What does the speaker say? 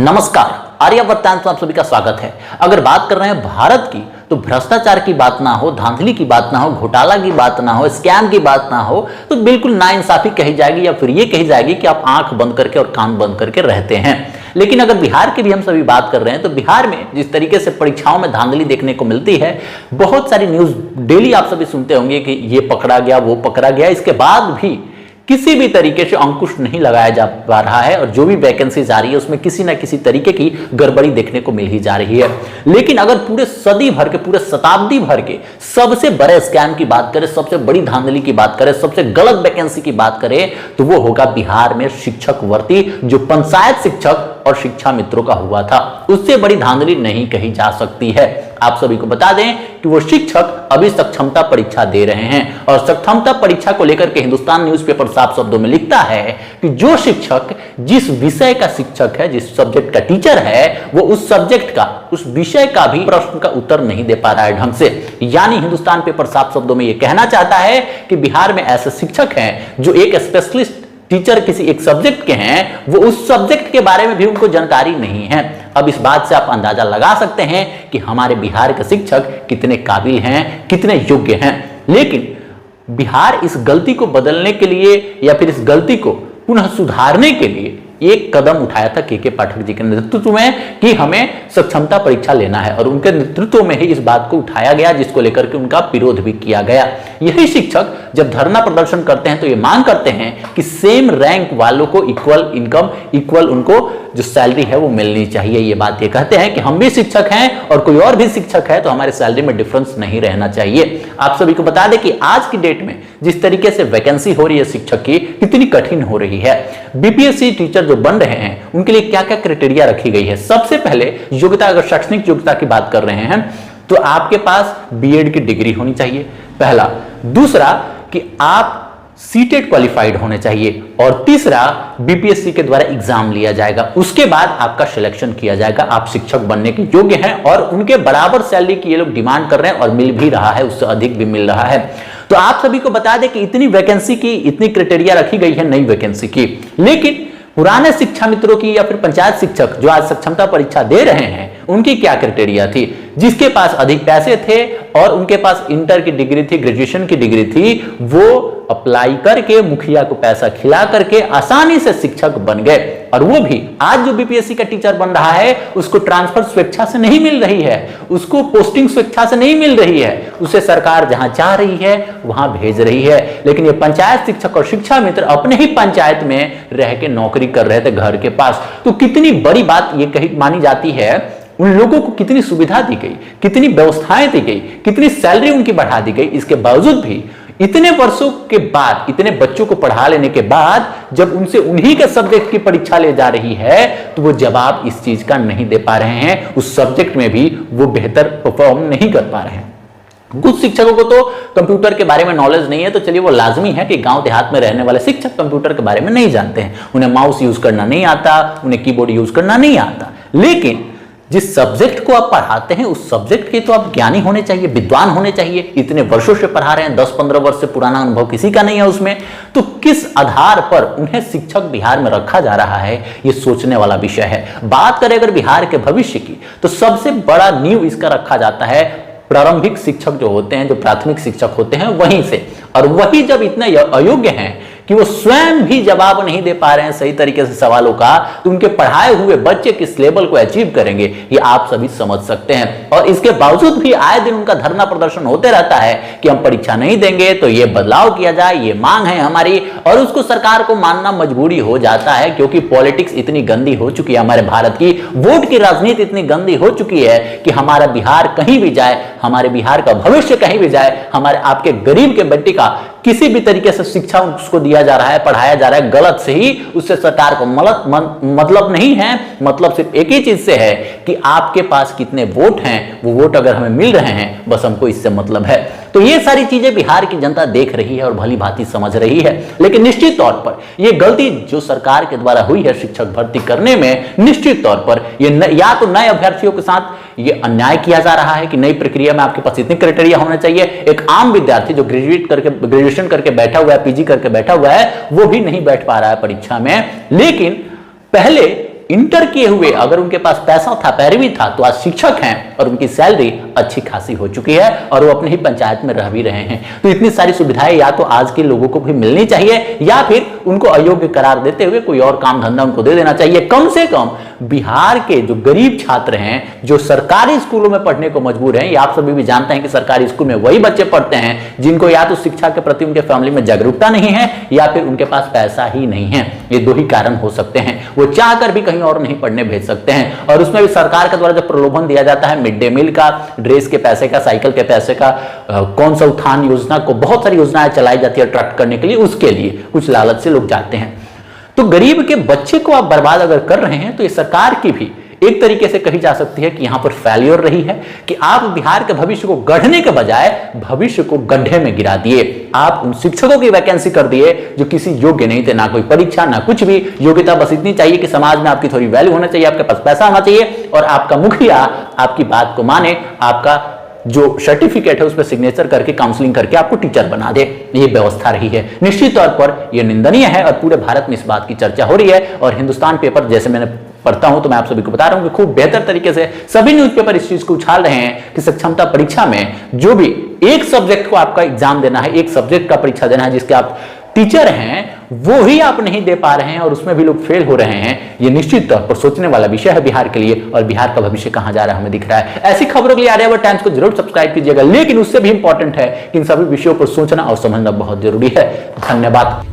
नमस्कार, आर्यभट्ट टाइम्स में आप सभी का स्वागत है। अगर बात कर रहे हैं भारत की, तो भ्रष्टाचार की बात ना हो, धांधली की बात ना हो, घोटाला की बात ना हो, स्कैम की बात ना हो, तो बिल्कुल नाइंसाफी कही जाएगी या फिर ये कही जाएगी कि आप आंख बंद करके और कान बंद करके रहते हैं। लेकिन अगर बिहार की भी हम सभी बात कर रहे हैं, तो बिहार में जिस तरीके से परीक्षाओं में धांधली देखने को मिलती है, बहुत सारी न्यूज डेली आप सभी सुनते होंगे कि ये पकड़ा गया, वो पकड़ा गया, इसके बाद भी किसी भी तरीके से अंकुश नहीं लगाया जा पा रहा है और जो भी वैकेंसीज आ रही है उसमें किसी ना किसी तरीके की गड़बड़ी देखने को मिल ही जा रही है। लेकिन अगर पूरे सदी भर के, पूरे शताब्दी भर के सबसे बड़े स्कैम की बात करें, सबसे बड़ी धांधली की बात करें, सबसे गलत वैकेंसी की बात करें, तो वो होगा बिहार में शिक्षक भर्ती, जो पंचायत शिक्षक और शिक्षा मित्रों का हुआ था। उससे बड़ी धांधली नहीं कही जा सकती है। आप सभी को बता दें कि वो शिक्षक अभी सक्षमता परीक्षा दे रहे हैं और सक्षमता परीक्षा को लेकर के हिंदुस्तान न्यूज़पेपर साफ शब्दों में लिखता है कि जो शिक्षक जिस विषय का शिक्षक है, जिस सब्जेक्ट का टीचर है, वो उस सब्जेक्ट का, उस विषय का भी प्रश्न का उत्तर नहीं दे पा रहा है ढंग से। यानी हिंदुस्तान पेपर साफ शब्दों में यह कहना चाहता है कि बिहार में ऐसे शिक्षक हैं जो एक स्पेशलिस्ट टीचर किसी एक सब्जेक्ट के हैं, वो उस सब्जेक्ट के बारे में भी उनको जानकारी नहीं है। अब इस बात से आप अंदाजा लगा सकते हैं कि हमारे बिहार के शिक्षक कितने काबिल हैं, कितने योग्य हैं। लेकिन बिहार इस गलती को बदलने के लिए या फिर इस गलती को पुनः सुधारने के लिए एक कदम उठाया था के पाठक जी के नेतृत्व में कि हमें सक्षमता परीक्षा लेना है, और उनके नेतृत्व में ही इस बात को उठाया गया, जिसको लेकर के उनका विरोध भी किया गया। यही शिक्षक जब धरना प्रदर्शन करते हैं तो ये मांग करते हैं कि सेम रैंक वालों को इक्वल इनकम, इक्वल उनको जो सैलरी है वो मिलनी चाहिए। ये बात ये कहते हैं कि हम भी शिक्षक हैं और कोई और भी शिक्षक है, तो हमारे सैलरी में डिफरेंस नहीं रहना चाहिए। आप सभी को बता दें कि आज की डेट में जिस तरीके से वैकेंसी हो रही है शिक्षक की, कितनी कठिन हो रही है। बीपीएससी टीचर जो बन रहे हैं उनके लिए क्या क्या क्राइटेरिया रखी गई है। सबसे पहले योग्यता, अगर शैक्षणिक योग्यता की बात कर रहे हैं तो आपके पास बीएड की डिग्री होनी चाहिए, पहला। दूसरा कि आप सीटेट क्वालिफाइड होने चाहिए, और तीसरा बीपीएससी के द्वारा एग्जाम लिया जाएगा। उसके बाद आपका सिलेक्शन किया जाएगा, आप शिक्षक बनने के योग्य हैं, और उनके बराबर सैलरी की ये लोग डिमांड कर रहे हैं और मिल भी रहा है, उससे अधिक भी मिल रहा है। तो आप सभी को बता दें कि इतनी वैकेंसी की, इतनी क्राइटेरिया रखी गई है नई वैकेंसी की। लेकिन पुराने शिक्षा मित्रों की या फिर पंचायत शिक्षक जो आज सक्षमता परीक्षा दे रहे हैं, उनकी क्या क्राइटेरिया थी? जिसके पास अधिक पैसे थे और उनके पास इंटर की डिग्री थी, ग्रेजुएशन की डिग्री थी, वो अप्लाई करके, मुखिया को पैसा खिला करके आसानी से शिक्षक बन गए। और वो भी आज जो बीपीएससी का टीचर बन रहा है, उसको ट्रांसफर स्वेच्छा से नहीं मिल रही है, उसको पोस्टिंग स्वेच्छा से नहीं मिल रही है, उसे सरकार जहां चाह रही है वहां भेज रही है। लेकिन ये पंचायत शिक्षक और शिक्षा मित्र अपने ही पंचायत में रह के नौकरी कर रहे थे घर के पास। तो कितनी बड़ी बात ये कही मानी जाती है, उन लोगों को कितनी सुविधा दी गई, कितनी व्यवस्थाएं दी गई, कितनी सैलरी उनकी बढ़ा दी गई। इसके बावजूद भी इतने वर्षों के बाद, इतने बच्चों को पढ़ा लेने के बाद, जब उनसे उन्हीं के सब्जेक्ट की परीक्षा ले जा रही है, तो वो जवाब इस चीज का नहीं दे पा रहे हैं। उस सब्जेक्ट में भी वो बेहतर परफॉर्म नहीं कर पा रहे हैं। कुछ शिक्षकों को तो कंप्यूटर के बारे में नॉलेज नहीं है, तो चलिए वो लाजमी है कि गांव देहात में रहने वाले शिक्षक कंप्यूटर के बारे में नहीं जानते हैं, उन्हें माउस यूज करना नहीं आता, उन्हें कीबोर्ड यूज करना नहीं आता। लेकिन जिस सब्जेक्ट को आप पढ़ाते हैं, उस सब्जेक्ट के तो आप ज्ञानी होने चाहिए, विद्वान होने चाहिए। इतने वर्षों से पढ़ा रहे हैं, 10-15 वर्ष से पुराना अनुभव किसी का नहीं है उसमें, तो किस आधार पर उन्हें शिक्षक बिहार में रखा जा रहा है, ये सोचने वाला विषय है। बात करें अगर बिहार के भविष्य की, तो सबसे बड़ा नींव इसका रखा जाता है प्रारंभिक शिक्षक जो होते हैं, जो प्राथमिक शिक्षक होते हैं, वहीं से। और वही जब इतने अयोग्य हैं कि वो स्वयं भी जवाब नहीं दे पा रहे हैं सही तरीके से सवालों का, तो उनके पढ़ाए हुए बच्चे किस लेवल को अचीव करेंगे, ये आप सभी समझ सकते हैं। और इसके बावजूद भी आए दिन उनका धरना प्रदर्शन होते रहता है कि हम परीक्षा नहीं देंगे, तो ये बदलाव किया जाए, ये मांग है हमारी। और उसको सरकार को मानना मजबूरी हो जाता है, क्योंकि पॉलिटिक्स इतनी गंदी हो चुकी है हमारे भारत की, वोट की राजनीति इतनी गंदी हो चुकी है कि हमारा बिहार कहीं भी जाए, हमारे बिहार का भविष्य कहीं भी जाए, हमारे आपके गरीब के बेटे का किसी भी तरीके से शिक्षा उसको दिया जा रहा है, पढ़ाया जा रहा है गलत से ही, उससे सरकार को मतलब नहीं है। मतलब सिर्फ एक ही चीज से है कि आपके पास कितने वोट हैं, वो वोट अगर हमें मिल रहे हैं, बस हमको इससे मतलब है। तो ये सारी चीजें बिहार की जनता देख रही है और भली भांति समझ रही है। लेकिन निश्चित तौर पर ये गलती जो सरकार के द्वारा हुई है शिक्षक भर्ती करने में, निश्चित तौर पर ये या तो नए अभ्यर्थियों के साथ ये अन्याय किया जा रहा है कि नई प्रक्रिया में आपके पास इतने क्राइटेरिया होने चाहिए। एक आम विद्यार्थी जो ग्रेजुएशन करके बैठा हुआ है, पीजी करके बैठा हुआ है, वो भी नहीं बैठ पा रहा है परीक्षा में। लेकिन पहले इंटर किए हुए अगर उनके पास पैसा था, पैरवी था, तो आज शिक्षक हैं और उनकी सैलरी अच्छी खासी हो चुकी है और वो अपनी ही पंचायत में रह भी रहे हैं। तो इतनी सारी सुविधाएं या तो आज के लोगों को भी मिलनी चाहिए या फिर उनको अयोग्य करार देते हुए कोई और काम धंधा उनको दे देना चाहिए। कम से कम बिहार के जो गरीब छात्र हैं, जो सरकारी स्कूलों में पढ़ने को मजबूर हैं, या आप सभी भी जानते हैं कि सरकारी स्कूल में वही बच्चे पढ़ते हैं जिनको या तो शिक्षा के प्रति उनके फैमिली में जागरूकता नहीं है या फिर उनके पास पैसा ही नहीं है। ये दो ही कारण हो सकते हैं। वो चाहकर भी कहीं और नहीं पढ़ने भेज सकते हैं। और उसमें भी सरकार के द्वारा जब प्रलोभन दिया जाता है मिड डे मील का, ड्रेस के पैसे का, साइकिल के पैसे का, कौन सा उत्थान योजना को, बहुत सारी योजनाएं चलाई जाती है अट्रैक्ट करने के लिए, उसके लिए कुछ लालच से लोग जाते हैं। तो गरीब के बच्चे को आप बर्बाद अगर कर रहे हैं तो ये सरकार की भी एक तरीके से कही जा सकती है कि यहां पर फेल्योर रही है कि आप बिहार के भविष्य को गढ़ने के बजाय भविष्य को गड्ढे में गिरा दिए। आप उन शिक्षकों की वैकेंसी कर दिए जो किसी योग्य नहीं थे, ना कोई परीक्षा ना कुछ भी। योग्यता बस इतनी चाहिए कि समाज में आपकी थोड़ी वैल्यू होना चाहिए, आपके पास पैसा होना चाहिए और आपका मुखिया आपकी बात को माने, आपका जो सर्टिफिकेट है उस पर सिग्नेचर करके काउंसलिंग करके आपको टीचर बना दे। ये व्यवस्था रही है। निश्चित तौर पर यह निंदनीय है और पूरे भारत में इस बात की चर्चा हो रही है। और हिंदुस्तान पेपर जैसे मैंने पढ़ता हूं तो मैं आप सभी को बता रहा हूं कि खूब बेहतर तरीके से सभी न्यूज़पेपर इस चीज को उछाल रहे हैं कि सक्षमता परीक्षा में जो भी एक सब्जेक्ट को आपका एग्जाम देना है, एक सब्जेक्ट का परीक्षा देना है जिसके आप टीचर हैं, वो ही आप नहीं दे पा रहे हैं और उसमें भी लोग फेल हो रहे हैं। ये निश्चित तौर पर सोचने वाला विषय है बिहार के लिए और बिहार का भविष्य कहां जा रहा है हमें दिख रहा है। ऐसी खबरों के लिए आर्यावर्त टाइम्स को जरूर सब्सक्राइब कीजिएगा, लेकिन उससे भी इंपॉर्टेंट है कि इन सभी विषयों पर सोचना और समझना बहुत जरूरी है। धन्यवाद।